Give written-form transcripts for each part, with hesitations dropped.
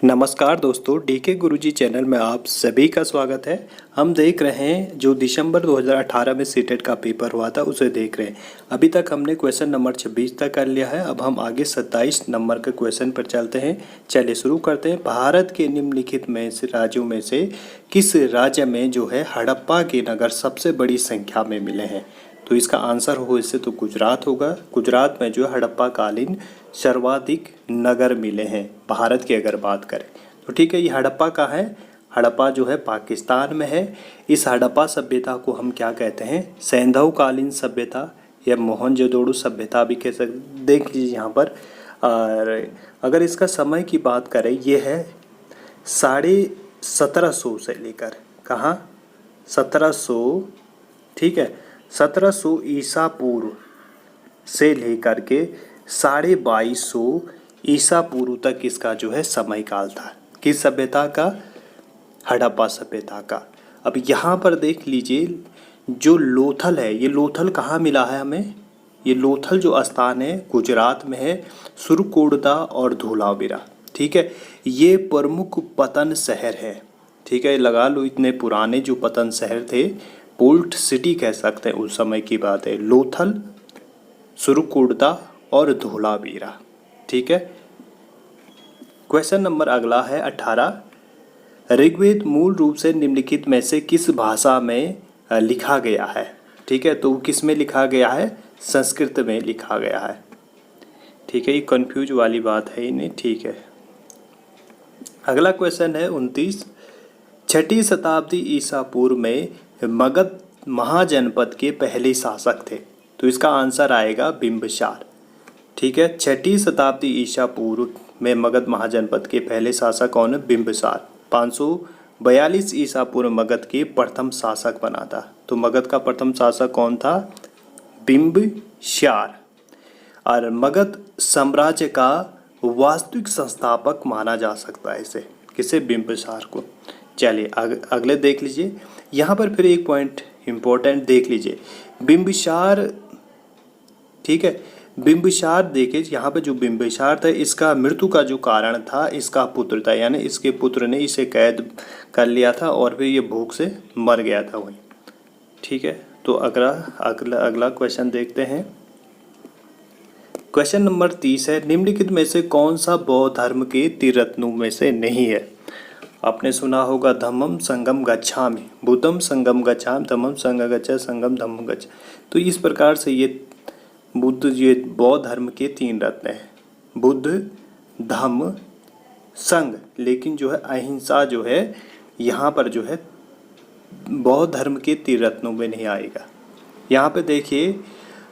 नमस्कार दोस्तों, डीके गुरुजी चैनल में आप सभी का स्वागत है। हम देख रहे हैं जो दिसंबर 2018 में सीटेट का पेपर हुआ था उसे देख रहे हैं। अभी तक हमने क्वेश्चन नंबर 26 तक कर लिया है। अब हम आगे 27 नंबर के क्वेश्चन पर चलते हैं। चलिए शुरू करते हैं। भारत के निम्नलिखित में से राज्यों में से किस राज्य में जो है हड़प्पा के नगर सबसे बड़ी संख्या में मिले हैं? तो इसका आंसर हो इससे तो गुजरात होगा। गुजरात में जो है हड़प्पा कालीन सर्वाधिक नगर मिले हैं भारत की अगर बात करें तो। ठीक है, ये हड़प्पा का है। हड़प्पा जो है पाकिस्तान में है। इस हड़प्पा सभ्यता को हम क्या कहते हैं? सैंधव कालीन सभ्यता या मोहनजोदड़ो सभ्यता भी कह सकते। देख लीजिए यहाँ पर। और अगर इसका समय की बात करें, ये है 1750 से लेकर कहाँ 1700, ठीक है, 1700 ईसा पूर्व से लेकर के 2250 ईसा पूर्व तक इसका जो है समय काल था। किस सभ्यता का? हड़प्पा सभ्यता का। अब यहाँ पर देख लीजिए जो लोथल है, ये लोथल कहाँ मिला है हमें? ये लोथल जो स्थान है गुजरात में है, सुरकोटदा और धोलावीरा। ठीक है, ये प्रमुख पतन शहर है। ठीक है, लगा लो इतने पुराने जो पतन शहर थे, पोर्ट सिटी कह सकते हैं, उस समय की बात है। लोथल, सुरकोटदा और धोलावीरा। ठीक है, क्वेश्चन नंबर अगला है 18। ऋग्वेद मूल रूप से निम्नलिखित में से किस भाषा में लिखा गया है? ठीक है, तो किस में लिखा गया है? संस्कृत में लिखा गया है। ठीक है, ये कंफ्यूज वाली बात है ही नहीं। ठीक है, अगला क्वेश्चन है 29। 6ठी शताब्दी ईसा पूर्व में मगध महाजनपद के पहले शासक थे। तो इसका आंसर आएगा बिंबिसार। ठीक है, 6ठी शताब्दी ईसा पूर्व में मगध महाजनपद के पहले शासक कौन है? बिंबिसार। 542 ईसा पूर्व मगध के प्रथम शासक बना था। तो मगध का प्रथम शासक कौन था? बिंबिसार। और मगध साम्राज्य का वास्तविक संस्थापक माना जा सकता है इसे। किसे? बिंबिसार को। चलिए अगले देख लीजिए। यहाँ पर फिर एक पॉइंट इम्पोर्टेंट देख लीजिए। बिंबिसार, ठीक है, बिंबिसार देखिए यहाँ पे जो बिंबिसार था, इसका मृत्यु का जो कारण था इसका पुत्र था, यानी इसके पुत्र ने इसे कैद कर लिया था और फिर ये भूख से मर गया था वहीं। ठीक है, तो अगला क्वेश्चन देखते हैं। क्वेश्चन नंबर 30 है। निम्नलिखित में से कौन सा बौद्ध धर्म के त्रिरत्नों में से नहीं है? आपने सुना होगा धम्मम संगम गच्छामि, बुद्धम संगम गच्छामि, धम्मम संग गच्छ, संगम धम्म गच्छ। तो इस प्रकार से ये बौद्ध धर्म के 3 रत्न हैं, बुद्ध, धम्म, संघ। लेकिन जो है अहिंसा जो है यहाँ पर जो है बौद्ध धर्म के 3 रत्नों में नहीं आएगा। यहाँ पे देखिए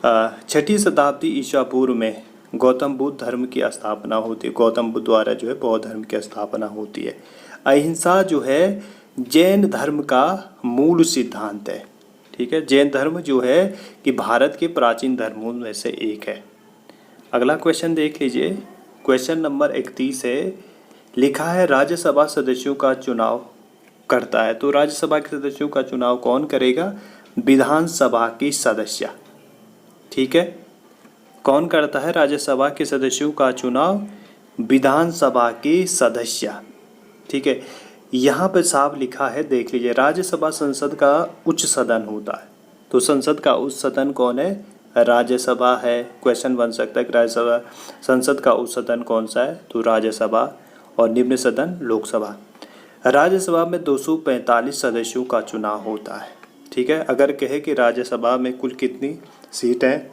6ठी शताब्दी ईसा पूर्व में गौतम बुद्ध धर्म की स्थापना होती है। गौतम बुद्ध द्वारा जो है बौद्ध धर्म की स्थापना होती है। अहिंसा जो है जैन धर्म का मूल सिद्धांत है। ठीक है, जैन धर्म जो है कि भारत के प्राचीन धर्मों में से एक है। अगला क्वेश्चन देख लीजिए। क्वेश्चन नंबर 31 है। लिखा है राज्यसभा सदस्यों का चुनाव करता है। तो राज्यसभा के सदस्यों का चुनाव कौन करेगा? विधानसभा की सदस्य। ठीक है, कौन करता है राज्यसभा के सदस्यों का चुनाव? विधानसभा के सदस्य। ठीक है, यहाँ पर साफ लिखा है, देख लीजिए। राज्यसभा संसद का उच्च सदन होता है। तो संसद का उच्च सदन कौन है? राज्यसभा है। क्वेश्चन बन सकता है कि राज्यसभा संसद का उच्च सदन कौन सा है? तो राज्यसभा। और निम्न सदन लोकसभा। राज्यसभा में 245 सदस्यों का चुनाव होता है। ठीक है, अगर कहे कि राज्यसभा में कुल कितनी सीट है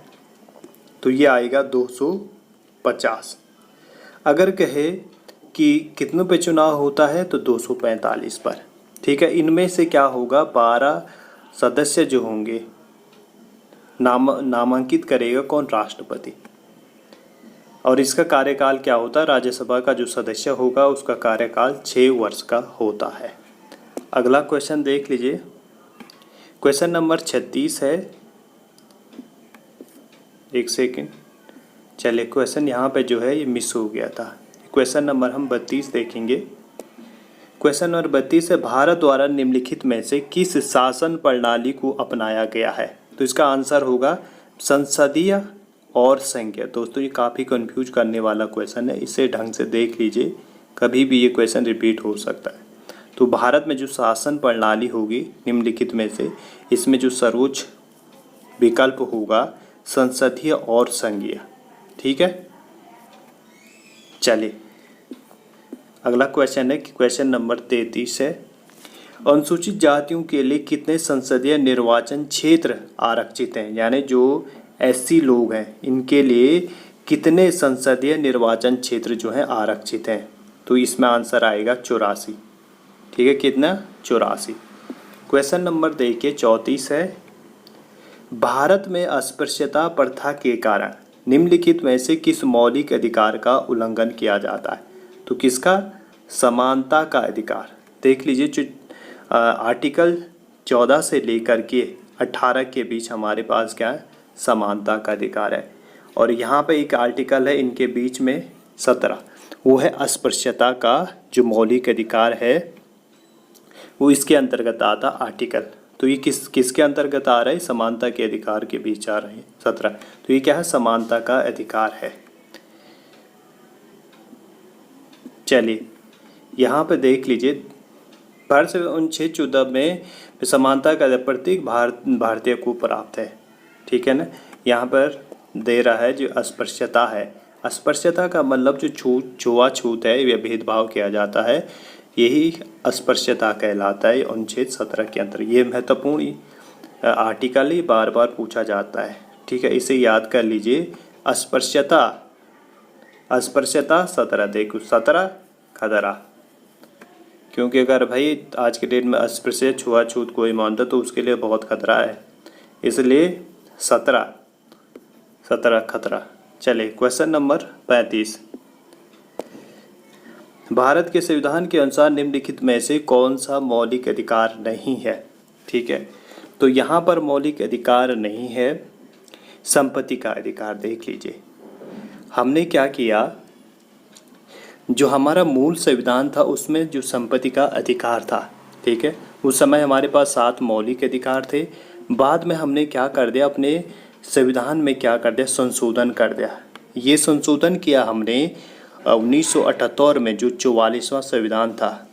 तो ये आएगा 250। अगर कहे कि कितनों पे चुनाव होता है तो 245 पर। ठीक है, इनमें से क्या होगा? 12 सदस्य जो होंगे नामांकित करेगा कौन? राष्ट्रपति। और इसका कार्यकाल क्या होता है? राज्यसभा का जो सदस्य होगा उसका कार्यकाल 6 वर्ष का होता है। अगला क्वेश्चन देख लीजिए। क्वेश्चन नंबर 36 है। एक सेकेंड, चलिए क्वेश्चन यहाँ पे जो है ये मिस हो गया था। क्वेश्चन नंबर हम 32 देखेंगे। क्वेश्चन नंबर 32 है। भारत द्वारा निम्नलिखित में से किस शासन प्रणाली को अपनाया गया है? तो इसका आंसर होगा संसदीय और संघीय। दोस्तों ये काफ़ी कंफ्यूज करने वाला क्वेश्चन है, इसे ढंग से देख लीजिए कभी भी ये क्वेश्चन रिपीट हो सकता है। तो भारत में जो शासन प्रणाली होगी निम्नलिखित में से इसमें जो सर्वोच्च विकल्प होगा संसदीय और संघीय। ठीक है, चलिए अगला क्वेश्चन है, क्वेश्चन नंबर 33 है। अनुसूचित जातियों के लिए कितने संसदीय निर्वाचन क्षेत्र आरक्षित हैं? यानी जो एससी लोग हैं इनके लिए कितने संसदीय निर्वाचन क्षेत्र जो हैं आरक्षित हैं? तो इसमें आंसर आएगा 84। ठीक है, कितना? 84। क्वेश्चन नंबर देखिए 34 है। भारत में अस्पृश्यता प्रथा के कारण निम्नलिखित में से किस मौलिक अधिकार का उल्लंघन किया जाता है? तो किसका? समानता का अधिकार। देख लीजिए जो आर्टिकल 14 से लेकर के 18 के बीच हमारे पास क्या है? समानता का अधिकार है। और यहाँ पे एक आर्टिकल है इनके बीच में 17, वो है अस्पृश्यता का जो मौलिक अधिकार है वो इसके अंतर्गत आता आर्टिकल। तो ये किसके अंतर्गत आ रहा है? समानता के अधिकार के बीच आ रहे हैं 17। तो ये क्या है? समानता का अधिकार है। चलिए यहाँ पे देख लीजिए भारत से अनुच्छेद 14 में समानता का प्रत्येक भारतीय को प्राप्त है। ठीक है ना, यहाँ पर दे रहा है जो अस्पृश्यता है। अस्पृश्यता का मतलब जो छुआछूत है या भेदभाव किया जाता है यही अस्पृश्यता कहलाता है अनुच्छेद 17 के अंदर। ये महत्वपूर्ण आर्टिकल ही बार बार पूछा जाता है। ठीक है, इसे याद कर लीजिए। अस्पृश्यता 17, देखो 17 खतरा, क्योंकि अगर भाई आज के डेट में अस्पृश्य छुआछूत कोई मानता तो उसके लिए बहुत खतरा है, इसलिए 17 खतरा। चले क्वेश्चन नंबर 35। भारत के संविधान के अनुसार निम्नलिखित में से कौन सा मौलिक अधिकार नहीं है? ठीक है, तो यहाँ पर मौलिक अधिकार नहीं है संपत्ति का अधिकार। देख लीजिए हमने क्या किया, जो हमारा मूल संविधान था उसमें जो संपत्ति का अधिकार था, ठीक है, उस समय हमारे पास 7 मौलिक अधिकार थे। बाद में हमने क्या कर दिया, अपने संविधान में क्या कर दिया, संशोधन कर दिया। ये संशोधन किया हमने 1978 में जो 44वां संविधान था।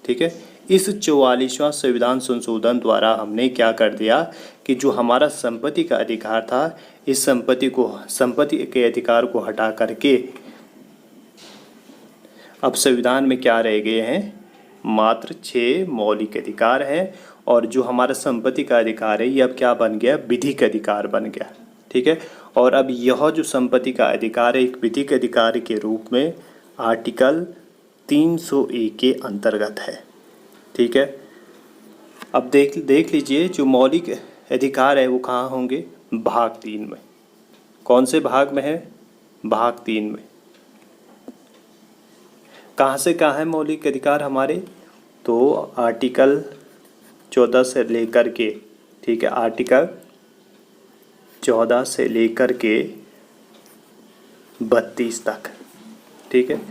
ठीक है, इस 44वां संविधान संशोधन द्वारा हमने क्या कर दिया कि जो हमारा संपत्ति का अधिकार था, इस संपत्ति के अधिकार को हटा करके अब संविधान में क्या रह गए हैं, मात्र 6 मौलिक अधिकार हैं। और जो हमारा संपत्ति का अधिकार है ये अब क्या बन गया, विधिक अधिकार बन गया। ठीक है, और अब यह जो संपत्ति का अधिकार है एक विधिक अधिकार के रूप में आर्टिकल 301 के अंतर्गत है। ठीक है, अब देख लीजिए जो मौलिक अधिकार है वो कहाँ होंगे, भाग 3 में। कौन से भाग में है, भाग 3 में। कहाँ से कहाँ है मौलिक अधिकार हमारे, तो आर्टिकल 14 से लेकर के, ठीक है, आर्टिकल 14 से लेकर के 32 तक। ठीक है,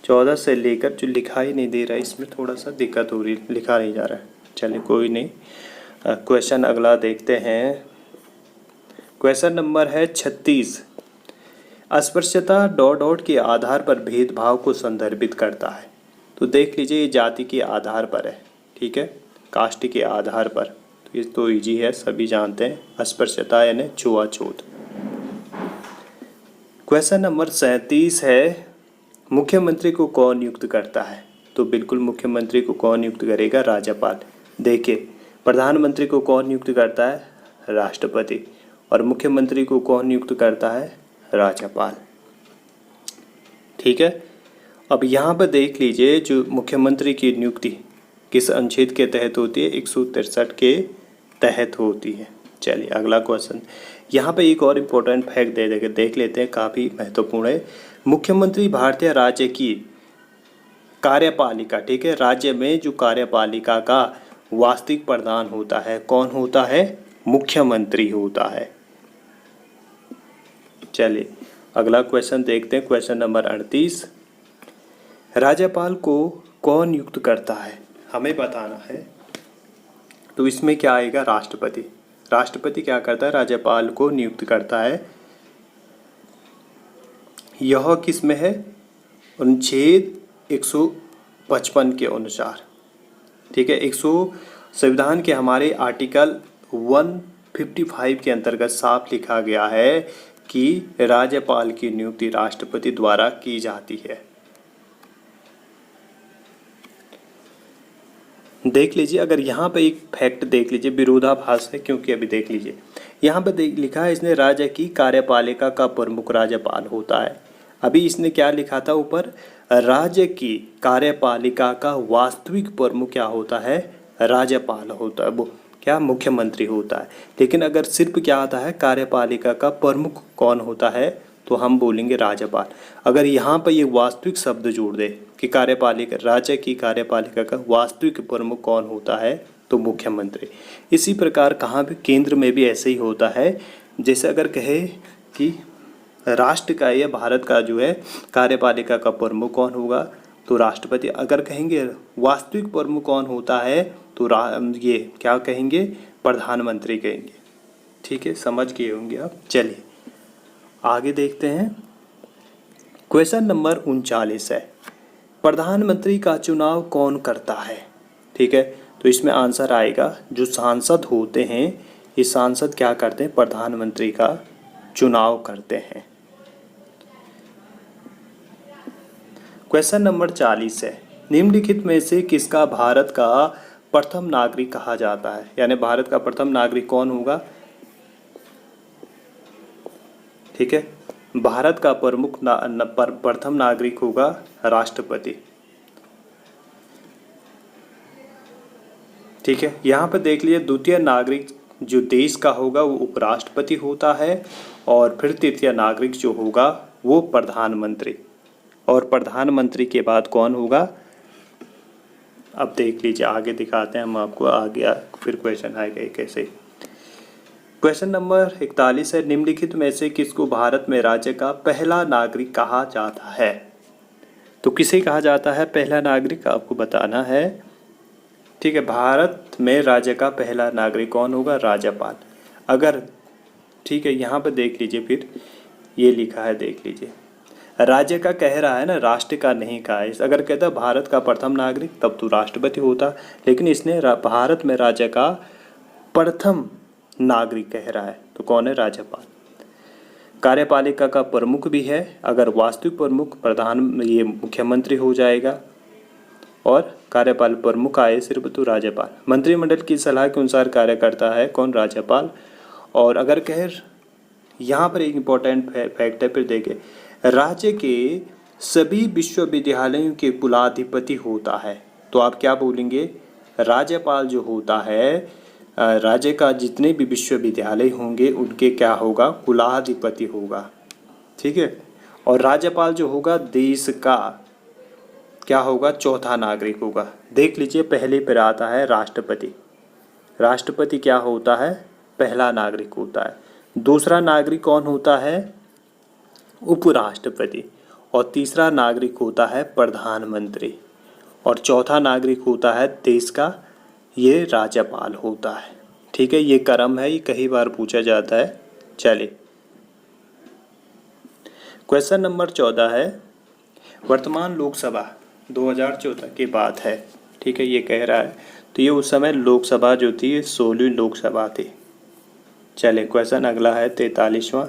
14 से लेकर, जो लिखा ही नहीं दे रहा है इसमें थोड़ा सा दिक्कत हो रही, लिखा नहीं जा रहा है। चलिए कोई नहीं, क्वेश्चन अगला देखते हैं। क्वेश्चन नंबर है 36। अस्पृश्यता डॉट के आधार पर भेदभाव को संदर्भित करता है। तो देख लीजिए ये जाति के आधार पर है, ठीक है, कास्ट के आधार पर। तो ये तो इजी है, सभी जानते हैं, अस्पृश्यता यानी छुआछूत। क्वेश्चन नंबर 37 है, मुख्यमंत्री को कौन नियुक्त करता है? तो बिल्कुल मुख्यमंत्री को कौन नियुक्त करेगा, राज्यपाल। देखिए प्रधानमंत्री को कौन नियुक्त करता है, राष्ट्रपति। और मुख्यमंत्री को कौन नियुक्त करता है, राज्यपाल। ठीक है, अब यहाँ पर देख लीजिए जो मुख्यमंत्री की नियुक्ति किस अनुच्छेद के तहत होती है, 163 के तहत होती है। चलिए अगला क्वेश्चन, यहाँ पे एक और इम्पोर्टेंट फैक्ट देख लेते हैं, काफ़ी महत्वपूर्ण है। मुख्यमंत्री भारतीय राज्य की कार्यपालिका, ठीक है, राज्य में जो कार्यपालिका का वास्तविक प्रधान होता है, कौन होता है, मुख्यमंत्री होता है। चलिए अगला क्वेश्चन देखते हैं, क्वेश्चन नंबर 38। राज्यपाल को कौन नियुक्त करता है, हमें बताना है। तो इसमें क्या आएगा, राष्ट्रपति। राष्ट्रपति क्या करता है, राज्यपाल को नियुक्त करता है। यह किस में है, अनुच्छेद 155 के अनुसार। ठीक है, संविधान के हमारे आर्टिकल 155 के अंतर्गत साफ लिखा गया है कि राज्यपाल की नियुक्ति राष्ट्रपति द्वारा की जाती है। देख लीजिए, अगर यहाँ पे एक फैक्ट देख लीजिए, विरोधाभास है क्योंकि अभी देख लीजिए यहाँ पे लिखा है इसने राज्य की कार्यपालिका का प्रमुख राज्यपाल होता है। अभी इसने क्या लिखा था ऊपर, राज्य की कार्यपालिका का वास्तविक प्रमुख क्या होता है, राज्यपाल होता है, वो क्या मुख्यमंत्री होता है। लेकिन अगर सिर्फ क्या आता है कार्यपालिका का प्रमुख कौन होता है तो हम बोलेंगे राज्यपाल। अगर यहाँ पर ये वास्तविक शब्द जोड़ दे कि कार्यपालिका, राज्य की कार्यपालिका का वास्तविक प्रमुख कौन होता है तो मुख्यमंत्री। इसी प्रकार कहाँ भी केंद्र में भी ऐसे ही होता है। जैसे अगर कहे कि राष्ट्र का या भारत का जो है कार्यपालिका का प्रमुख कौन होगा तो राष्ट्रपति। अगर कहेंगे वास्तविक प्रमुख कौन होता है तो ये क्या कहेंगे, प्रधानमंत्री कहेंगे। ठीक है, समझ गए होंगे आप। चलिए आगे देखते हैं। क्वेश्चन नंबर 39 है, प्रधानमंत्री का चुनाव कौन करता है। ठीक है, तो इसमें आंसर आएगा जो सांसद होते हैं, ये सांसद क्या करते हैं, प्रधानमंत्री का चुनाव करते हैं। क्वेश्चन नंबर 40 है, निम्नलिखित में से किसका भारत का प्रथम नागरिक कहा जाता है, यानी भारत का प्रथम नागरिक कौन होगा। ठीक है, भारत का प्रथम नागरिक होगा राष्ट्रपति। ठीक है, यहाँ पर देख लीजिए द्वितीय नागरिक जो देश का होगा वो उपराष्ट्रपति होता है और फिर तृतीय नागरिक जो होगा वो प्रधानमंत्री, और प्रधानमंत्री के बाद कौन होगा। अब देख लीजिए आगे दिखाते हैं हम आपको, आगे फिर क्वेश्चन आएगा कैसे। क्वेश्चन नंबर 41 है, निम्नलिखित में से किसको भारत में राज्य का पहला नागरिक कहा जाता है। तो किसे कहा जाता है पहला नागरिक, आपको बताना है। ठीक है, भारत में राज्य का पहला नागरिक कौन होगा, राज्यपाल। अगर ठीक है, यहाँ पर देख लीजिए फिर ये लिखा है, देख लीजिए राज्य का कह रहा है ना, राष्ट्र का नहीं कहा है। अगर कहता भारत का प्रथम नागरिक तब तो राष्ट्रपति होता, लेकिन इसने भारत में राज्य का प्रथम नागरिक कह रहा है तो कौन है, राज्यपाल। कार्यपालिका का प्रमुख भी है, अगर वास्तविक प्रमुख ये मुख्यमंत्री हो जाएगा, और कार्यपाल प्रमुख आए सिर्फ तो राज्यपाल। मंत्रिमंडल की सलाह के अनुसार कार्य करता है कौन, राज्यपाल। और अगर कहे यहाँ पर एक इम्पोर्टेंट फैक्ट है, फिर देखें राज्य के सभी विश्वविद्यालयों के कुलाधिपति होता है, तो आप क्या बोलेंगे, राज्यपाल जो होता है राज्य का जितने भी विश्वविद्यालय होंगे उनके क्या होगा, कुलाधिपति होगा। ठीक है, और राज्यपाल जो होगा देश का क्या होगा, चौथा नागरिक होगा। देख लीजिए पहले पर आता है राष्ट्रपति। राष्ट्रपति क्या होता है, पहला नागरिक होता है। दूसरा नागरिक कौन होता है, उपराष्ट्रपति। और तीसरा नागरिक होता है प्रधानमंत्री, और चौथा नागरिक होता है देश का, ये राज्यपाल होता है। ठीक है, ये क्रम है, ये कई बार पूछा जाता है। चलिए क्वेश्चन नंबर 14 है, वर्तमान लोकसभा 2014 की बात है। ठीक है, ये कह रहा है तो ये उस समय लोकसभा जो थी 16वीं लोकसभा थी। चलिए क्वेश्चन अगला है 43वां,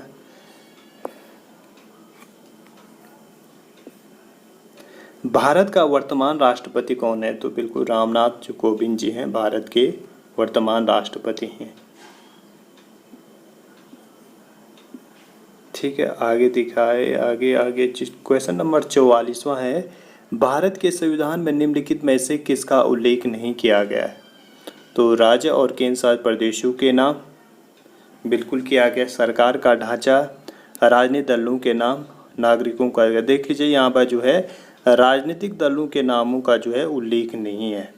भारत का वर्तमान राष्ट्रपति कौन है। तो बिल्कुल रामनाथ कोविंद जी हैं भारत के वर्तमान राष्ट्रपति हैं। ठीक है, आगे दिखाए, आगे क्वेश्चन नंबर 44वां है, भारत के संविधान में निम्नलिखित में से किसका उल्लेख नहीं किया गया है। तो राज्य और केंद्र शासित प्रदेशों के नाम बिल्कुल किया गया, सरकार का ढांचा, राजनीतिक दलों के नाम, नागरिकों का। देख लीजिए यहाँ पर जो है राजनीतिक दलों के नामों का जो है उल्लेख नहीं है।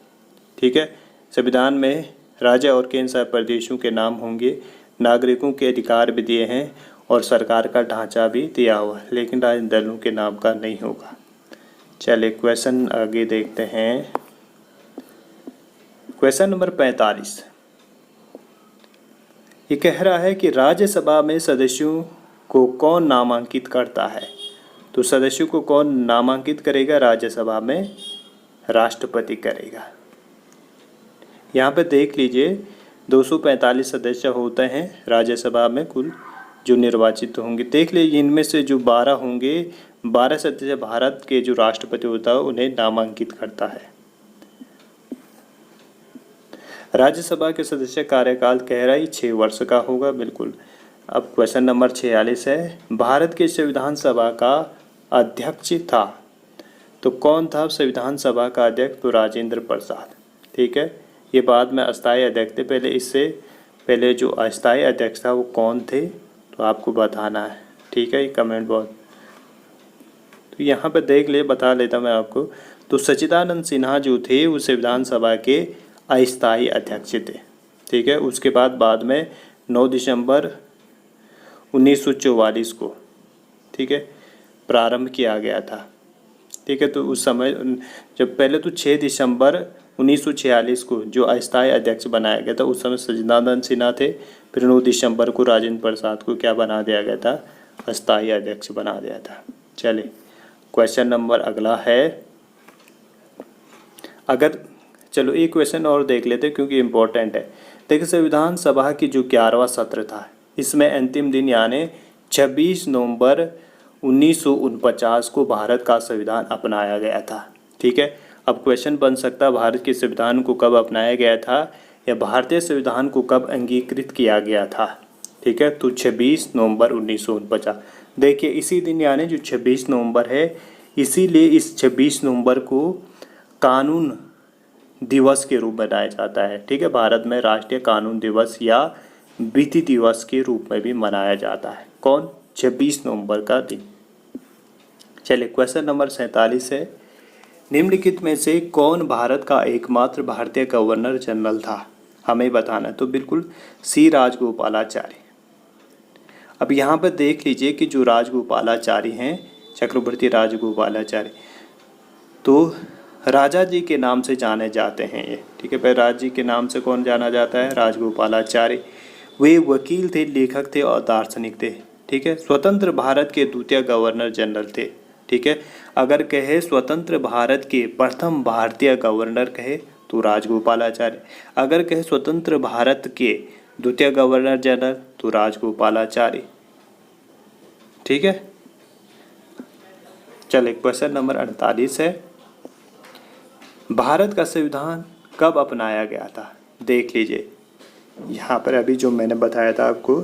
ठीक है, संविधान में राज्य और केंद्र शासित प्रदेशों के नाम होंगे, नागरिकों के अधिकार भी दिए हैं और सरकार का ढांचा भी दिया हुआ है, लेकिन राजनीतिक दलों के नाम का नहीं होगा। चलिए क्वेश्चन आगे देखते हैं। क्वेश्चन नंबर 45, ये कह रहा है कि राज्यसभा में सदस्यों को कौन नामांकित करता है। तो सदस्यों को कौन नामांकित करेगा? राज्यसभा में राष्ट्रपति करेगा। यहाँ पे देख लीजिए 245 सदस्य होते हैं राज्यसभा में कुल जो निर्वाचित होंगे। देख लीजिए इनमें से जो 12 होंगे, 12 सदस्य भारत के जो राष्ट्रपति होता है उन्हें नामांकित करता है। राज्यसभा के सदस्य कार्यकाल कह रहा है 6 वर्ष का होगा, बिल्कुल। अब क्वेश्चन नंबर 46 है, भारत के संविधान सभा का अध्यक्ष था, तो कौन था संविधान सभा का अध्यक्ष? तो राजेंद्र प्रसाद। ठीक है, ये बाद में अस्थायी अध्यक्ष थे, पहले इससे पहले जो अस्थायी अध्यक्ष था वो कौन थे, तो आपको बताना है। ठीक है, ये कमेंट बहुत, तो यहाँ पे देख ले, बता लेता मैं आपको। तो सच्चिदानंद सिन्हा जो थे वो संविधान सभा के अस्थायी अध्यक्ष थे। ठीक है, उसके बाद में 9 दिसंबर 1944 को, ठीक है, प्रारंभ किया गया था। ठीक है, तो उस समय जब पहले तो 6 दिसंबर 1946 को जो अस्थायी अध्यक्ष बनाया गया था, उस समय सच्चिदानंद सिन्हा थे। फिर 9 दिसंबर को राजेंद्र प्रसाद को क्या बना दिया गया था? अस्थायी अध्यक्ष बना दिया था। चलिए क्वेश्चन नंबर अगला है, अगर चलो एक क्वेश्चन और देख लेते हैं क्योंकि इम्पोर्टेंट है। देखिए संविधान सभा की जो 11वां सत्र था, इसमें अंतिम दिन यानी 26 नवंबर 1949 को भारत का संविधान अपनाया गया था। ठीक है, अब क्वेश्चन बन सकता है भारत के संविधान को कब अपनाया गया था या भारतीय संविधान को कब अंगीकृत किया गया था। ठीक है, तो 26 नवंबर 1949। देखिए इसी दिन यानी जो 26 नवंबर है, इसीलिए इस 26 नवंबर को कानून दिवस के रूप में मनाया जाता है। ठीक है, भारत में राष्ट्रीय कानून दिवस या विधि दिवस के रूप में भी मनाया जाता है। कौन? 26 नवंबर का दिन। चलिए क्वेश्चन नंबर 47 है, निम्नलिखित में से कौन भारत का एकमात्र भारतीय गवर्नर जनरल था? हमें बताना। तो बिल्कुल सी राजगोपालाचारी। अब यहाँ पर देख लीजिए कि जो राजगोपालाचारी हैं, चक्रवर्ती राजगोपालाचारी, तो राजा जी के नाम से जाने जाते हैं ये। ठीक है, पर राजा जी के नाम से कौन जाना जाता है? राजगोपालाचारी। वे वकील थे, लेखक थे और दार्शनिक थे। ठीक है, स्वतंत्र भारत के द्वितीय गवर्नर जनरल थे। ठीक है, अगर कहे स्वतंत्र भारत के प्रथम भारतीय गवर्नर कहे तो राजगोपालाचारी, अगर कहे स्वतंत्र भारत के द्वितीय गवर्नर जनरल तो राजगोपालाचारी। ठीक है, चलिए क्वेश्चन नंबर 48 है, भारत का संविधान कब अपनाया गया था? देख लीजिए यहाँ पर अभी जो मैंने बताया था आपको,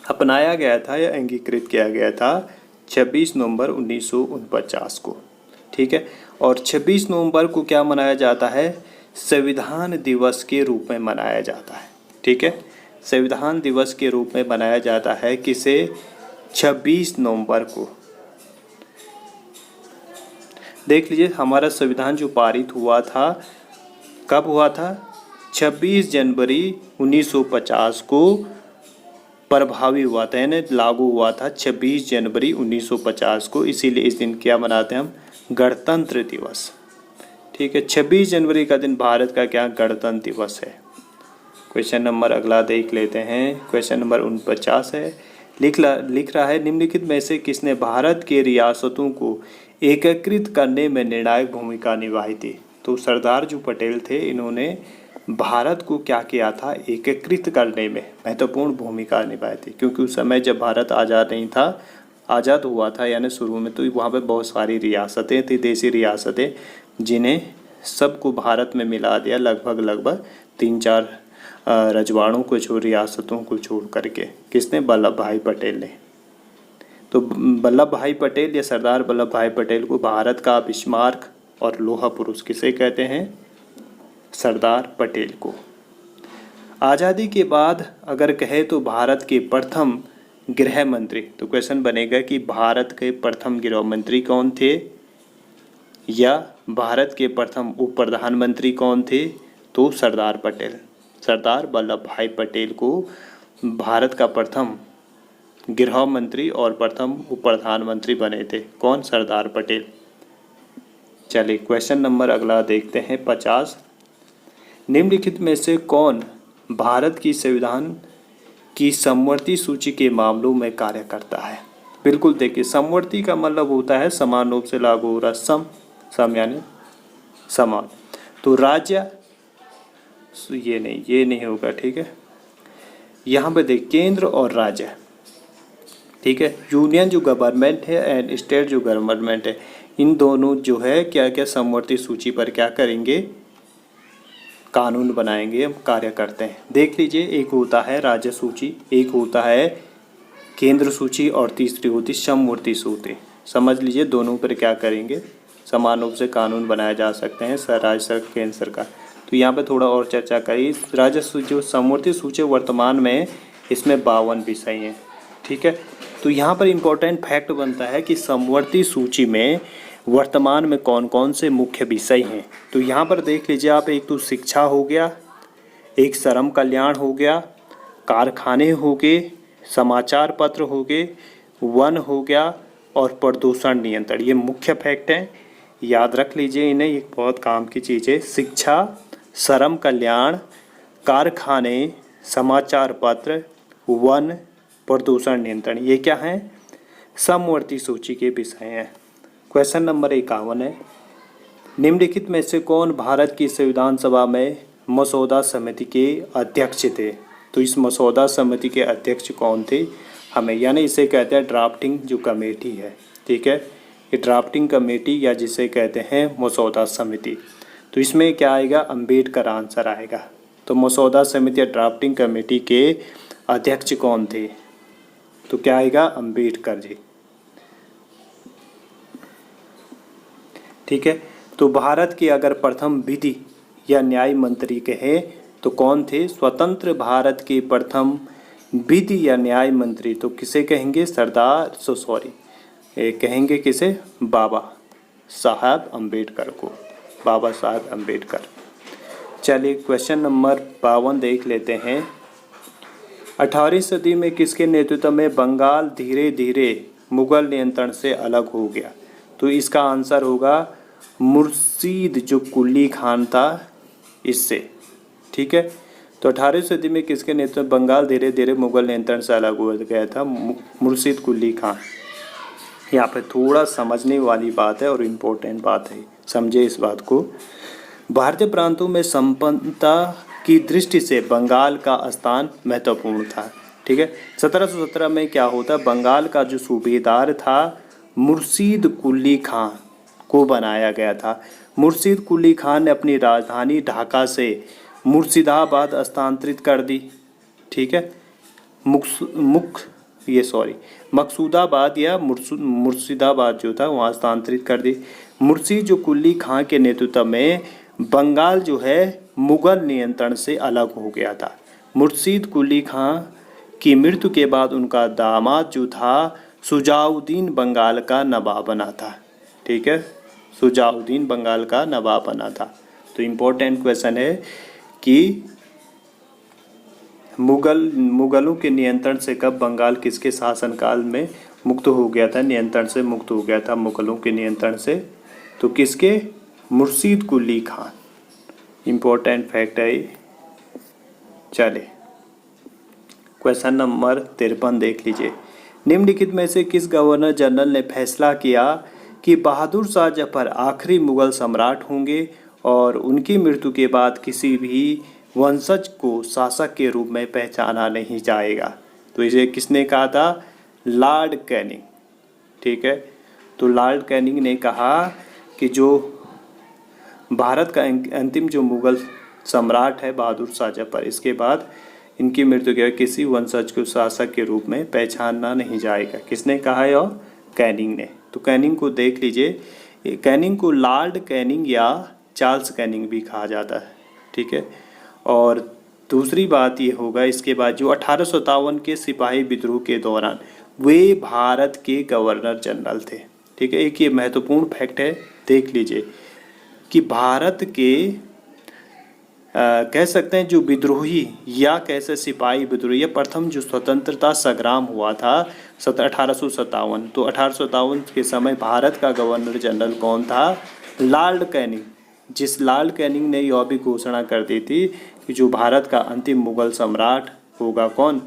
अपनाया गया था या अंगीकृत किया गया था 26 नवंबर 1949 को। ठीक है, और 26 नवंबर को क्या मनाया जाता है? संविधान दिवस के रूप में मनाया जाता है। ठीक है, संविधान दिवस के रूप में मनाया जाता है किसे? 26 नवंबर को। देख लीजिए हमारा संविधान जो पारित हुआ था कब हुआ था? 26 जनवरी 1950 को प्रभावी हुआ था, यानी लागू हुआ था 26 जनवरी 1950 को। इसीलिए इस दिन क्या मनाते हैं हम? गणतंत्र दिवस। ठीक है, 26 जनवरी का दिन भारत का क्या गणतंत्र दिवस है। क्वेश्चन नंबर अगला देख लेते हैं, क्वेश्चन नंबर 49 है, लिख रहा है, निम्नलिखित में से किसने भारत के रियासतों को एकीकृत करने में निर्णायक भूमिका निभाई थी? तो सरदार जो पटेल थे, इन्होंने भारत को क्या किया था? एकीकृत करने में महत्वपूर्ण भूमिका निभाई थी, क्योंकि उस समय जब भारत आज़ाद नहीं था, आज़ाद हुआ था यानी शुरू में, तो वहाँ पे बहुत सारी रियासतें थी, देसी रियासतें, जिन्हें सबको भारत में मिला दिया, लगभग 3-4 रजवाड़ों को छोड़, रियासतों को छोड़ करके। किसने? वल्लभ भाई पटेल ने। तो वल्लभ भाई पटेल या सरदार वल्लभ भाई पटेल को भारत का बिस्मार्क और लोहा पुरुष किसे कहते हैं? सरदार पटेल को। आज़ादी के बाद अगर कहे तो भारत के प्रथम गृह मंत्री, तो क्वेश्चन बनेगा कि भारत के प्रथम गृह मंत्री कौन थे या भारत के प्रथम उप प्रधानमंत्री कौन थे? तो सरदार पटेल, सरदार वल्लभ भाई पटेल को भारत का प्रथम गृह मंत्री और प्रथम उप प्रधानमंत्री बने थे। कौन? सरदार पटेल। चलिए क्वेश्चन नंबर अगला देखते हैं 50, निम्नलिखित में से कौन भारत की संविधान की समवर्ती सूची के मामलों में कार्य करता है? बिल्कुल देखिए, समवर्ती का मतलब होता है समान रूप से लागू हो रहा, सम यानी समान। तो राज्य ये नहीं होगा, ठीक है। यहाँ पे देख केंद्र और राज्य, ठीक है। यूनियन जो गवर्नमेंट है एंड स्टेट जो गवर्नमेंट है, इन दोनों जो है क्या क्या समवर्ती सूची पर क्या करेंगे, कानून बनाएंगे, कार्य करते हैं। देख लीजिए, एक होता है राज्य सूची, एक होता है केंद्र सूची और तीसरी होती समवर्ती सूची। समझ लीजिए दोनों पर क्या करेंगे, समान रूप से कानून बनाए जा सकते हैं राज्य सरकार केंद्र सरकार। तो यहाँ पे थोड़ा और चर्चा करी। राज्य सूची जो समवर्ती सूची वर्तमान में इसमें 52 विषय हैं, ठीक है। तो यहाँ पर इम्पोर्टेंट फैक्ट बनता है कि समवर्ती सूची में वर्तमान में कौन कौन से मुख्य विषय हैं। तो यहाँ पर देख लीजिए आप, एक तो शिक्षा हो गया, एक श्रम कल्याण हो गया, कारखाने हो गए, समाचार पत्र हो गए, वन हो गया और प्रदूषण नियंत्रण। ये मुख्य फैक्ट हैं, याद रख लीजिए इन्हें, ये बहुत काम की चीज़ है। शिक्षा, श्रम कल्याण, कारखाने, समाचार पत्र, वन, प्रदूषण नियंत्रण, ये क्या हैं, समवर्ती सूची के विषय हैं। क्वेश्चन नंबर 51 है, निम्नलिखित में से कौन भारत की संविधान सभा में मसौदा समिति के अध्यक्ष थे। तो इस मसौदा समिति के अध्यक्ष कौन थे, हमें यानी इसे कहते हैं ड्राफ्टिंग जो कमेटी है, ठीक है। ये ड्राफ्टिंग कमेटी या जिसे कहते हैं मसौदा समिति। तो इसमें क्या आएगा, अंबेडकर आंसर आएगा। तो मसौदा समिति या ड्राफ्टिंग कमेटी के अध्यक्ष कौन थे, तो क्या आएगा, अंबेडकर जी, ठीक है। तो भारत के अगर प्रथम विधि या न्याय मंत्री कहे तो कौन थे, स्वतंत्र भारत के प्रथम विधि या न्याय मंत्री तो किसे कहेंगे, कहेंगे किसे, बाबा साहब अम्बेडकर को, बाबा साहब अम्बेडकर। चलिए क्वेश्चन नंबर 52 देख लेते हैं। 18वीं सदी में किसके नेतृत्व में बंगाल धीरे धीरे मुगल नियंत्रण से अलग हो गया। तो इसका आंसर होगा मुर्शीद जो कुली खान था, इससे, ठीक है। तो 18वीं सदी में किसके नेतृत्व में बंगाल धीरे धीरे मुगल नियंत्रण से अलग हो गया था, मुर्शीद कुली खान। यहाँ पे थोड़ा समझने वाली बात है और इम्पोर्टेंट बात है, समझे इस बात को। भारतीय प्रांतों में संपन्नता की दृष्टि से बंगाल का स्थान महत्वपूर्ण था, ठीक है। 1717 में क्या होता, बंगाल का जो सूबेदार था मुर्शीद कुली खान को बनाया गया था। मुर्शीद कुली खान ने अपनी राजधानी ढाका से मुर्शिदाबाद स्थानांतरित कर दी, ठीक है। मकसूदाबाद या मुर्शिदाबाद जो था वहाँ स्थानांतरित कर दी। मुर्शीद जो कुली खान के नेतृत्व में बंगाल जो है मुगल नियंत्रण से अलग हो गया था। मुर्शीद कुली खान की मृत्यु के बाद उनका दामाद जो था शुजाउद्दीन बंगाल का नवाब बना था, ठीक है। शुजाउद्दीन बंगाल का नवाब बना था। तो इम्पोर्टेंट क्वेश्चन है कि मुगलों के नियंत्रण से कब बंगाल किसके शासनकाल में मुक्त हो गया था, नियंत्रण से मुक्त हो गया था मुगलों के नियंत्रण से, तो किसके, मुर्शीद कुली खान। इम्पोर्टेंट फैक्ट है। चले क्वेश्चन नंबर 53 देख लीजिए। निम्नलिखित में से किस गवर्नर जनरल ने फैसला किया कि बहादुर शाह जफर आखिरी मुगल सम्राट होंगे और उनकी मृत्यु के बाद किसी भी वंशज को शासक के रूप में पहचाना नहीं जाएगा। तो इसे किसने कहा था, लॉर्ड कैनिंग, ठीक है। तो लॉर्ड कैनिंग ने कहा कि जो भारत का अंतिम जो मुगल सम्राट है बहादुर शाह जफर, इसके बाद इनकी मृत्यु के बाद किसी वंशज को शासक के रूप में पहचाना नहीं जाएगा। किसने कहा है, और कैनिंग ने। तो कैनिंग को देख लीजिए, कैनिंग को लॉर्ड कैनिंग या चार्ल्स कैनिंग भी कहा जाता है, ठीक है। और दूसरी बात ये होगा, इसके बाद जो 1857 के सिपाही विद्रोह के दौरान वे भारत के गवर्नर जनरल थे, ठीक है। एक ये महत्वपूर्ण फैक्ट है, देख लीजिए कि भारत के कह सकते हैं जो विद्रोही या कैसे सिपाही विद्रोही या प्रथम जो स्वतंत्रता संग्राम हुआ था 1857, तो 1857 के समय भारत का गवर्नर जनरल कौन था, लॉर्ड कैनिंग। जिस लॉर्ड कैनिंग ने यह भी घोषणा कर दी थी कि जो भारत का अंतिम मुगल सम्राट होगा कौन,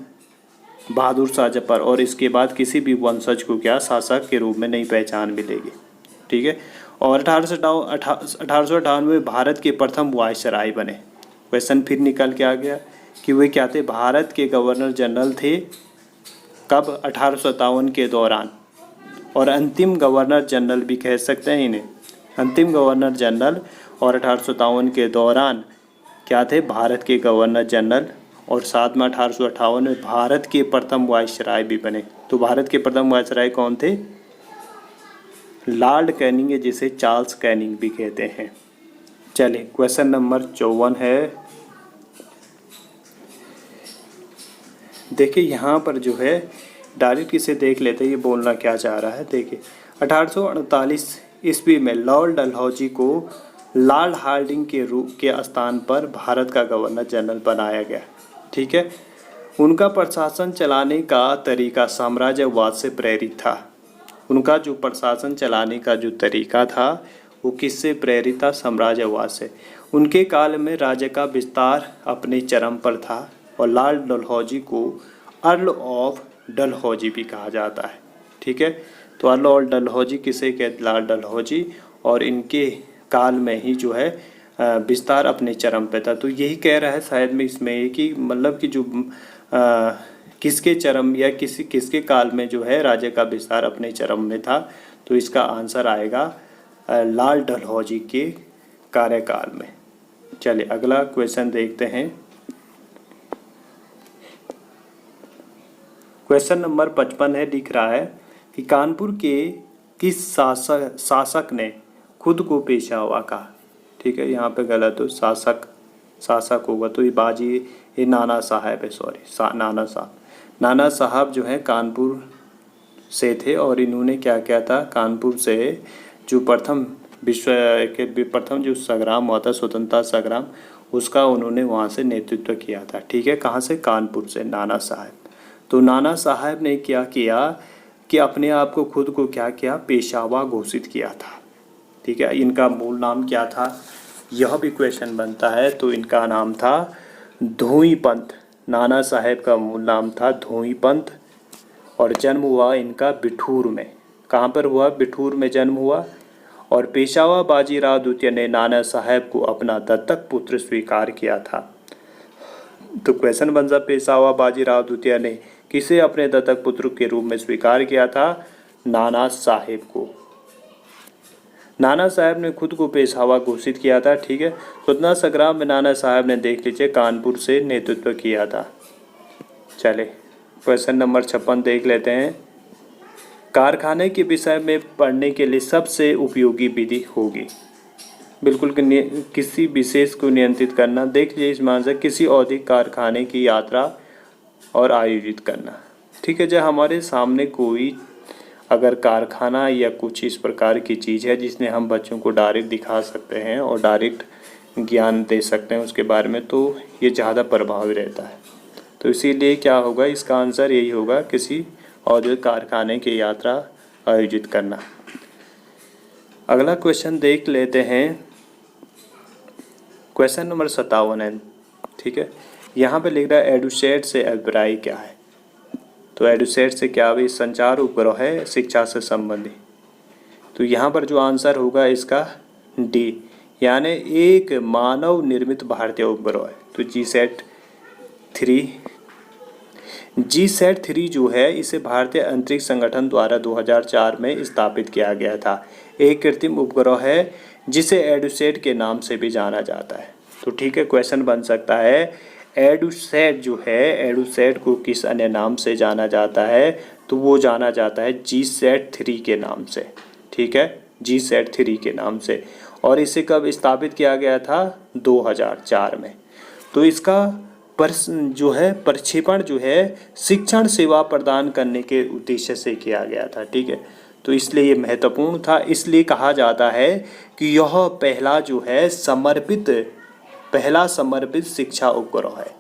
बहादुर शाह जफर, और इसके बाद किसी भी वंशज को क्या शासक के रूप में नई पहचान मिलेगी। ठीक है। और 1858 में भारत के प्रथम वायसराय बने। क्वेश्चन फिर निकल के आ गया कि वे क्या थे, भारत के गवर्नर जनरल थे। कब? 1857 के दौरान। और अंतिम गवर्नर जनरल भी कह सकते हैं इन्हें, अंतिम गवर्नर जनरल। और 1857 के दौरान क्या थे, भारत के गवर्नर जनरल। और साथ में 1858 में भारत के प्रथम वायसराय भी बने। तो भारत के प्रथम वायसराय कौन थे? लॉर्ड कैनिंग, जिसे चार्ल्स कैनिंग भी कहते हैं। चलिए क्वेश्चन नंबर 54 है। देखिए यहाँ पर जो है डायरेक्ट इसे देख लेते हैं, ये बोलना क्या चाह रहा है। देखिए 1848 ईस्वी में लॉर्ड डलहौजी को लॉर्ड हार्डिंग के स्थान पर भारत का गवर्नर जनरल बनाया गया। ठीक है। उनका प्रशासन चलाने का तरीका साम्राज्यवाद से प्रेरित था। उनका जो प्रशासन चलाने का जो तरीका था वो किससे प्रेरित था? साम्राज्यवाद से। उनके काल में राज्य का विस्तार अपने चरम पर था। और लॉर्ड डलहौजी को अर्ल ऑफ डलहौजी भी कहा जाता है। ठीक है। तो अर्ल ऑफ डलहौजी किसे कहते? लॉर्ड डलहौजी। और इनके काल में ही जो है विस्तार अपने चरम पे था। तो यही कह रहा है शायद में इसमें कि मतलब कि जो किसके चरम या किसके काल में जो है राज्य का विस्तार अपने चरम में था। तो इसका आंसर आएगा लॉर्ड डलहौजी के कार्यकाल में। चलिए अगला क्वेश्चन देखते हैं। क्वेश्चन नंबर 55 है, लिख रहा है कि कानपुर के किस शासक ने खुद को पेशवा कहा? ठीक है, यहाँ पे गलत हो, शासक होगा तो ये नाना साहब है, सॉरी नाना साहब जो है कानपुर से थे। और इन्होंने क्या किया था, कानपुर से जो प्रथम जो संग्राम हुआ था, स्वतंत्रता संग्राम, उसका उन्होंने वहाँ से नेतृत्व किया था। ठीक है, कहाँ से? कानपुर से नाना साहब। तो नाना साहब ने क्या किया कि अपने आप को खुद को क्या किया, पेशवा घोषित किया था। ठीक है, इनका मूल नाम क्या था, यह भी क्वेश्चन बनता है। तो इनका नाम था धोई पंत। नाना साहब का मूल नाम था धोई पंत। और जन्म हुआ इनका बिठूर में। कहाँ पर हुआ? बिठूर में जन्म हुआ। और पेशवा बाजीराव द्वितीय ने नाना साहब को अपना दत्तक पुत्र स्वीकार किया था। तो क्वेश्चन बन सा, पेशवा बाजीराव द्वितीय ने किसे अपने दत्तक पुत्र के रूप में स्वीकार किया था? नाना साहेब को। नाना साहब ने खुद को पेशवा घोषित किया था। ठीक है, स्वतंत्रता संग्राम में नाना साहब ने देख लीजिए कानपुर से नेतृत्व किया था। चले क्वेश्चन नंबर 56 देख लेते हैं। कारखाने के विषय में पढ़ने के लिए सबसे उपयोगी विधि होगी? बिल्कुल किसी विशेष को नियंत्रित करना। देख लीजिए इसमें आंसर, किसी औद्योगिक कारखाने की यात्रा और आयोजित करना। ठीक है, जब हमारे सामने कोई अगर कारखाना या कुछ इस प्रकार की चीज़ है जिसने हम बच्चों को डायरेक्ट दिखा सकते हैं और डायरेक्ट ज्ञान दे सकते हैं उसके बारे में, तो ये ज़्यादा प्रभावी रहता है। तो इसीलिए क्या होगा, इसका आंसर यही होगा, किसी औद्योगिक कारखाने की यात्रा आयोजित करना। अगला क्वेश्चन देख लेते हैं। क्वेश्चन नंबर 57 है। ठीक है, यहाँ पे लिख रहा है एडुसेट से अभिप्राय क्या है? तो एडुसेट से क्या भी संचार उपग्रह है शिक्षा से संबंधित। तो यहाँ पर जो आंसर होगा इसका डी, यानी एक मानव निर्मित भारतीय उपग्रह है। तो GSAT-3 जो है इसे भारतीय अंतरिक्ष संगठन द्वारा 2004 में स्थापित किया गया था। एक कृत्रिम उपग्रह है जिसे एडुसेट के नाम से भी जाना जाता है। तो ठीक है, क्वेश्चन बन सकता है एडुसेट जो है, एडुसेट को किस अन्य नाम से जाना जाता है? तो वो जाना जाता है GSAT-3 के नाम से। ठीक है, GSAT-3 के नाम से। और इसे कब स्थापित किया गया था? 2004 में। तो इसका प्रक्षेपण जो है शिक्षण सेवा प्रदान करने के उद्देश्य से किया गया था। ठीक है, तो इसलिए ये महत्वपूर्ण था। इसलिए कहा जाता है कि यह पहला समर्पित शिक्षा उपग्रह है।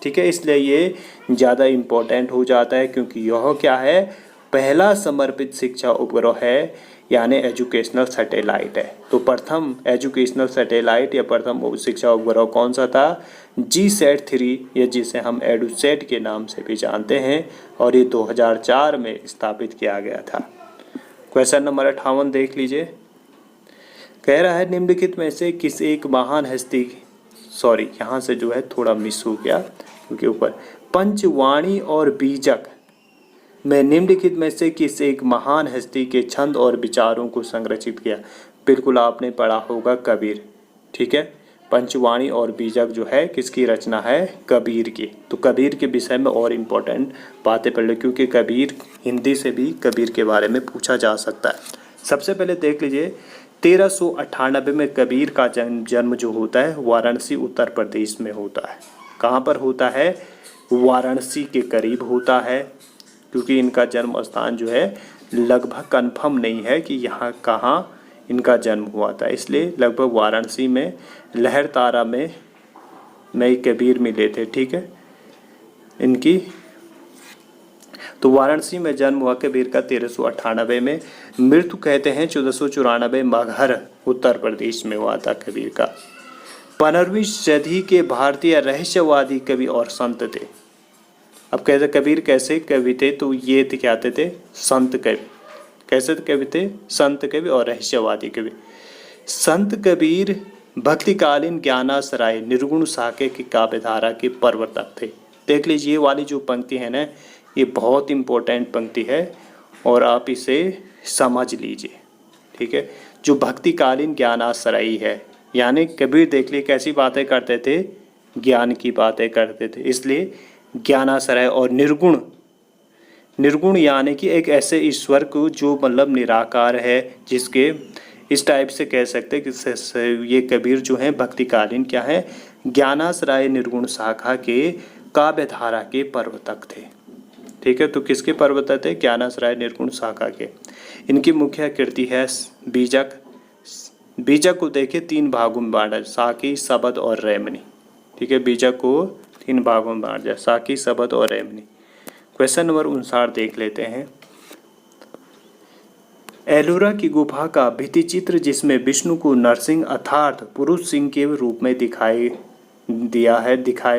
ठीक है, इसलिए ये ज़्यादा इम्पोर्टेंट हो जाता है क्योंकि यह क्या है, पहला समर्पित शिक्षा उपग्रह है यानी एजुकेशनल सैटेलाइट है। तो प्रथम एजुकेशनल सैटेलाइट या प्रथम शिक्षा उपग्रह कौन सा था? GSAT-3 या जिसे हम एडुसैट के नाम से भी जानते हैं, और ये 2004 में स्थापित किया गया था। क्वेश्चन नंबर 58 देख लीजिए। कह रहा है निम्नलिखित में से किस एक महान हस्ती, सॉरी यहाँ से जो है थोड़ा मिस हो गया क्योंकि ऊपर, पंचवाणी और बीजक में निम्नलिखित में से किस एक महान हस्ती के छंद और विचारों को संरक्षित किया? बिल्कुल आपने पढ़ा होगा कबीर, ठीक है। पंचवाणी और बीजक जो है किसकी रचना है? कबीर की। तो कबीर के विषय में और इम्पोर्टेंट बातें पढ़ लो, क्योंकि कबीर हिंदी से भी कबीर के बारे में पूछा जा सकता है। सबसे पहले देख लीजिए 1398 में कबीर का जन्म जो होता है वाराणसी उत्तर प्रदेश में होता है। कहाँ पर होता है? वाराणसी के करीब होता है, क्योंकि इनका जन्म स्थान जो है लगभग कंफर्म नहीं है कि यहाँ कहाँ इनका जन्म हुआ था, इसलिए लगभग वाराणसी में लहरतारा में कबीर मिले थे, ठीक है इनकी। तो वाराणसी में जन्म हुआ कबीर का 1398 में। मृत्यु कहते हैं 1494 मगहर उत्तर प्रदेश में हुआ था कबीर का। 15वीं सदी के भारतीय रहस्यवादी कवि और संत थे। अब कहते कबीर कैसे कवि थे? तो ये दिखाते थे संत कवि। कैसे कवि थे? संत कवि और रहस्यवादी कवि। संत कबीर भक्तिकालीन ज्ञानाश्रय निर्गुण साके की काव्यधारा के प्रवर्तक थे। देख लीजिए ये वाली जो पंक्ति है ना, ये बहुत इंपॉर्टेंट पंक्ति है और आप इसे समझ लीजिए, ठीक है। जो भक्तिकालीन ज्ञानाश्रयी है, यानी कबीर देख लिए कैसी बातें करते थे? ज्ञान की बातें करते थे, इसलिए ज्ञानाश्रय। और निर्गुण, निर्गुण यानी कि एक ऐसे ईश्वर को जो मतलब निराकार है, जिसके इस टाइप से कह सकते हैं कि ये कबीर जो हैं भक्तिकालीन क्या है? ज्ञानाश्रय निर्गुण शाखा के काव्यधारा के प्रवर्तक थे, ठीक है। तो किसके प्रवर्तक थे? ज्ञानाश्रय निर्गुण शाखा के। इनकी मुख्य कृति है बीजक। बीजक को देखिए 3 भागों में बांटा, साकी, शबद और रेमनी, ठीक है। बीजक को 3 भागों में बांट दिया, साकी, शबद और रेमनी। क्वेश्चन नंबर 59 देख लेते हैं। एलोरा की गुफा का भित्ति चित्र जिसमें विष्णु को नरसिंह अर्थात पुरुष सिंह के रूप में दिखाए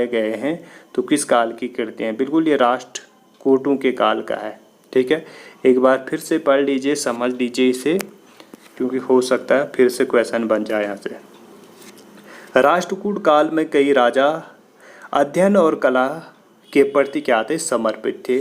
गए हैं, तो किस काल की कृति हैं? बिल्कुल ये राष्ट्रकूटों के काल का है, ठीक है। एक बार फिर से पढ़ लीजिए, समझ लीजिए इसे, क्योंकि हो सकता है फिर से क्वेश्चन बन जाए यहाँ से। राष्ट्रकूट काल में कई राजा अध्ययन और कला के प्रति क्या थे? समर्पित थे।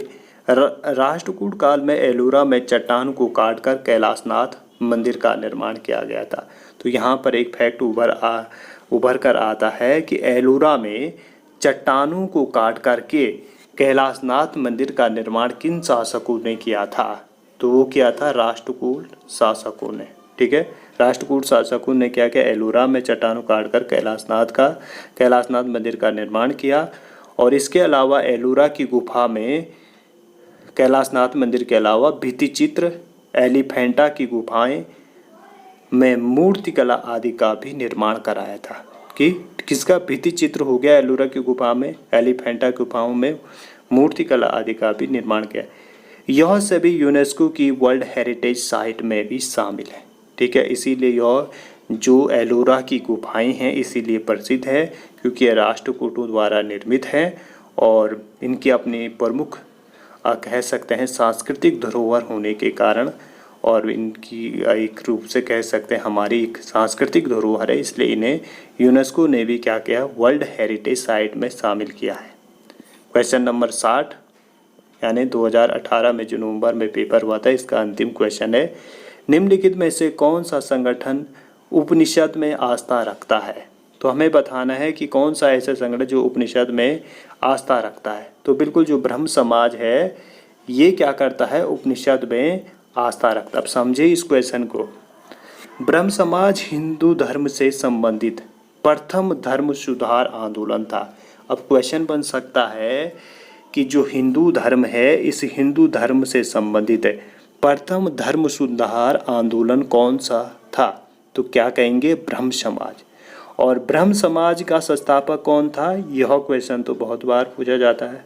राष्ट्रकूट काल में एलोरा में चट्टान को काटकर कैलाशनाथ मंदिर का निर्माण किया गया था। तो यहाँ पर एक फैक्ट उभर कर आता है कि एलोरा में चट्टानों को काट करके कैलाशनाथ मंदिर का निर्माण किन शासकों ने किया था? तो वो क्या था? राष्ट्रकूट शासकों ने, ठीक है। राष्ट्रकूट शासकों ने क्या किया? एलोरा में चट्टानों काट कर कैलाशनाथ मंदिर का निर्माण किया। और इसके अलावा एलोरा की गुफा में कैलाशनाथ मंदिर के अलावा भित्ति चित्र, एलिफेंटा की गुफाएं में मूर्तिकला आदि का भी निर्माण कराया था। कि किसका भित्ति चित्र हो गया एलोरा की गुफा में, एलिफेंटा गुफाओं में मूर्तिकला आदि का भी निर्माण किया। यह सभी यूनेस्को की वर्ल्ड हेरिटेज साइट में भी शामिल है, ठीक है। इसीलिए यह जो एलोरा की गुफाएं हैं इसीलिए प्रसिद्ध है क्योंकि ये राष्ट्रकूटों द्वारा निर्मित है और इनकी अपनी प्रमुख कह सकते हैं सांस्कृतिक धरोहर होने के कारण, और इनकी एक रूप से कह सकते हैं हमारी एक सांस्कृतिक धरोहर है, इसलिए इन्हें यूनेस्को ने भी क्या किया? वर्ल्ड हेरिटेज साइट में शामिल किया है। क्वेश्चन नंबर 60 यानी 2018 में जो नवंबर में पेपर हुआ था, इसका अंतिम क्वेश्चन है, निम्नलिखित में से कौन सा संगठन उपनिषद में आस्था रखता है? तो हमें बताना है कि कौन सा ऐसा संगठन जो उपनिषद में आस्था रखता है। तो बिल्कुल जो ब्रह्म समाज है ये क्या करता है? उपनिषद में आस्था रखता है। अब समझे इस क्वेश्चन को। ब्रह्म समाज हिंदू धर्म से संबंधित प्रथम धर्म सुधार आंदोलन था। अब क्वेश्चन बन सकता है कि जो हिंदू धर्म है इस हिंदू धर्म से संबंधित है प्रथम धर्म सुधार आंदोलन कौन सा था? तो क्या कहेंगे? ब्रह्म समाज। और ब्रह्म समाज का संस्थापक कौन था? यह क्वेश्चन तो बहुत बार पूछा जाता है,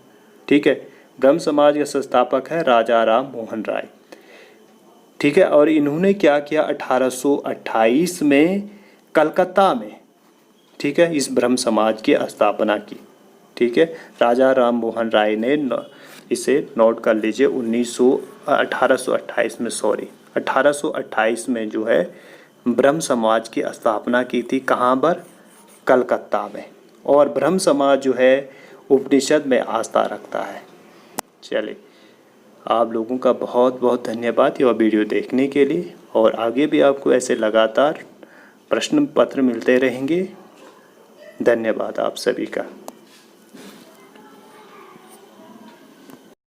ठीक है। ब्रह्म समाज के संस्थापक है राजा राम मोहन राय। ठीक है, और इन्होंने क्या किया 1828 में कलकत्ता में, ठीक है, इस ब्रह्म समाज की स्थापना की। ठीक है, राजा राम मोहन राय ने इसे नोट कर लीजिए 1828 में, 1828 में जो है ब्रह्म समाज की स्थापना की थी। कहाँ पर? कलकत्ता में। और ब्रह्म समाज जो है उपनिषद में आस्था रखता है। चलिए, आप लोगों का बहुत बहुत धन्यवाद यह वीडियो देखने के लिए, और आगे भी आपको ऐसे लगातार प्रश्न पत्र मिलते रहेंगे। धन्यवाद आप सभी का।